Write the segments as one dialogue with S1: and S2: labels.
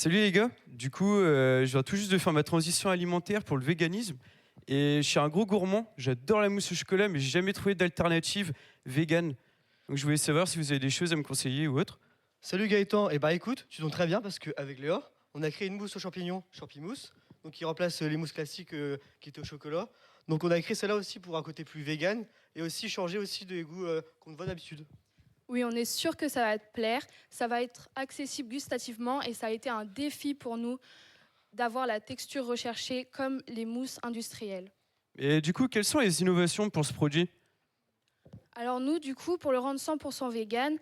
S1: Salut les gars, du coup je viens tout juste de faire ma transition alimentaire pour le véganisme et je suis un gros gourmand, j'adore la mousse au chocolat mais j'ai jamais trouvé d'alternative vegan. Donc je voulais savoir si vous avez des choses à me conseiller ou autre.
S2: Salut Gaëtan, et bah écoute, tu tombes très bien parce qu'avec Léa, on a créé une mousse aux champignons, Champimousse, donc qui remplace les mousses classiques qui étaient au chocolat. Donc on a créé celle-là aussi pour un côté plus vegan et aussi changer aussi des goûts qu'on ne voit d'habitude.
S3: Oui, on est sûr que ça va te plaire, ça va être accessible gustativement et ça a été un défi pour nous d'avoir la texture recherchée comme les mousses industrielles.
S1: Et du coup, quelles sont les innovations pour ce produit?
S3: Alors nous, du coup, pour le rendre 100% vegan,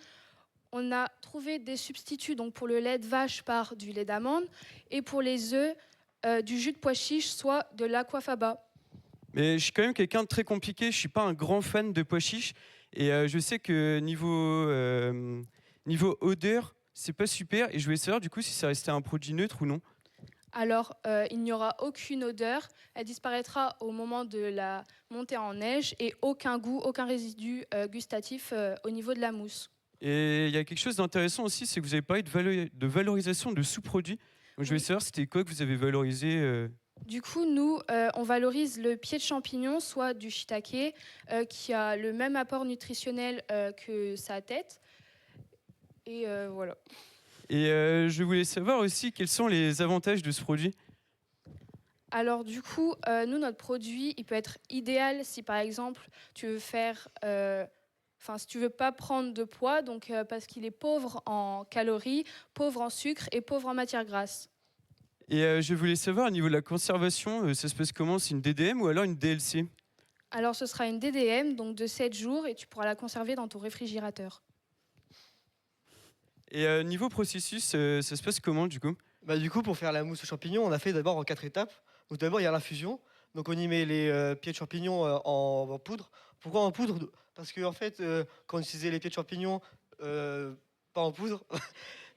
S3: on a trouvé des substituts donc pour le lait de vache par du lait d'amande et pour les œufs, du jus de pois chiche, soit de l'aquafaba.
S1: Mais je suis quand même quelqu'un de très compliqué, je suis pas un grand fan de pois chiches et je sais que niveau odeur, c'est pas super et je voulais savoir du coup si ça restait un produit neutre ou non.
S3: Alors, il n'y aura aucune odeur, elle disparaîtra au moment de la montée en neige et aucun goût, aucun résidu gustatif au niveau de la mousse.
S1: Et il y a quelque chose d'intéressant aussi, c'est que vous avez parlé de valorisation de sous-produits. Donc je voulais
S3: Oui.
S1: savoir c'était quoi que vous avez valorisé.
S3: Du coup, nous, on valorise le pied de champignon, soit du shiitake, qui a le même apport nutritionnel que sa tête. Et voilà.
S1: Et je voulais savoir aussi quels sont les avantages de ce produit.
S3: Alors du coup, nous, notre produit, il peut être idéal si par exemple tu veux faire, enfin si tu veux pas prendre de poids, donc parce qu'il est pauvre en calories, pauvre en sucre et pauvre en matières grasses.
S1: Et je voulais savoir au niveau de la conservation, ça se passe comment? C'est une DDM ou alors une DLC?
S3: Alors ce sera une DDM, donc de 7 jours, et tu pourras la conserver dans ton réfrigérateur.
S1: Et niveau processus, ça se passe comment du coup?
S2: Bah du coup pour faire la mousse aux champignons, on a fait d'abord en 4 étapes. Donc d'abord il y a l'infusion, donc on y met les pieds de champignons en poudre. Pourquoi en poudre? Parce que en fait quand on utilisait les pieds de champignons pas en poudre,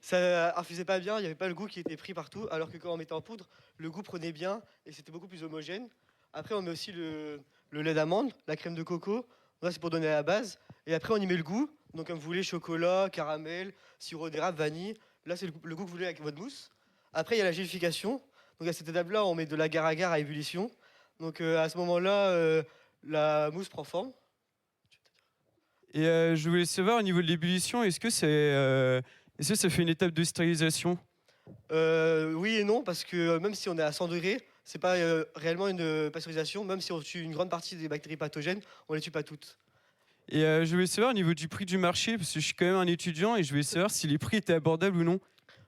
S2: ça infusait pas bien, il n'y avait pas le goût qui était pris partout, alors que quand on mettait en poudre, le goût prenait bien et c'était beaucoup plus homogène. Après, on met aussi le lait d'amande, la crème de coco, là c'est pour donner la base. Et après, on y met le goût, donc comme vous voulez, chocolat, caramel, sirop d'érable, vanille. Là, c'est le goût que vous voulez avec votre mousse. Après, il y a la gélification. Donc à cette étape-là, on met de l'agar-agar à ébullition. Donc à ce moment-là, la mousse prend forme.
S1: Et je voulais savoir au niveau de l'ébullition, est-ce que ça fait une étape de stérilisation?
S2: Oui et non, parce que même si on est à 100 degrés, c'est pas réellement une pasteurisation. Même si on tue une grande partie des bactéries pathogènes, on les tue pas toutes.
S1: Et je voulais savoir au niveau du prix du marché, parce que je suis quand même un étudiant et je voulais savoir si les prix étaient abordables ou non.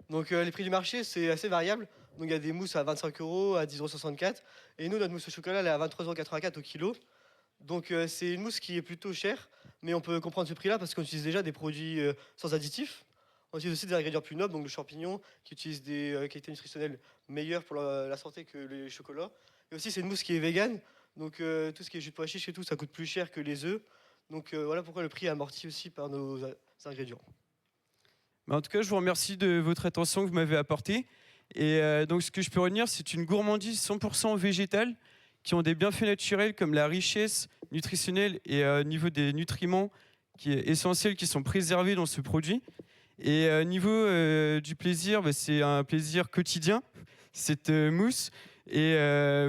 S2: Donc les prix du marché, c'est assez variable. Donc il y a des mousses à 25 euros, à 10,64 €. Et nous, notre mousse au chocolat, elle est à 23,84 € au kilo. Donc c'est une mousse qui est plutôt chère, mais on peut comprendre ce prix-là parce qu'on utilise déjà des produits sans additifs. On utilise aussi des ingrédients plus nobles, donc le champignon, qui utilise des qualités nutritionnelles meilleures pour la santé que les chocolats. Et aussi, c'est une mousse qui est végane, donc tout ce qui est jus de pois chiche et tout, ça coûte plus cher que les œufs. Donc voilà pourquoi le prix est amorti aussi par nos ingrédients.
S1: Mais en tout cas, je vous remercie de votre attention que vous m'avez apportée. Et donc, ce que je peux retenir, c'est une gourmandise 100% végétale qui ont des bienfaits naturels comme la richesse nutritionnelle et niveau des nutriments qui est essentiel, qui sont préservés dans ce produit. Et niveau du plaisir, bah, c'est un plaisir quotidien, cette mousse. Et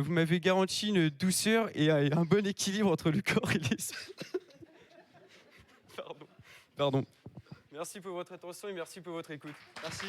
S1: vous m'avez garanti une douceur et un bon équilibre entre le corps et l'esprit. Pardon. Pardon. Merci pour votre attention et merci pour votre écoute.
S2: Merci.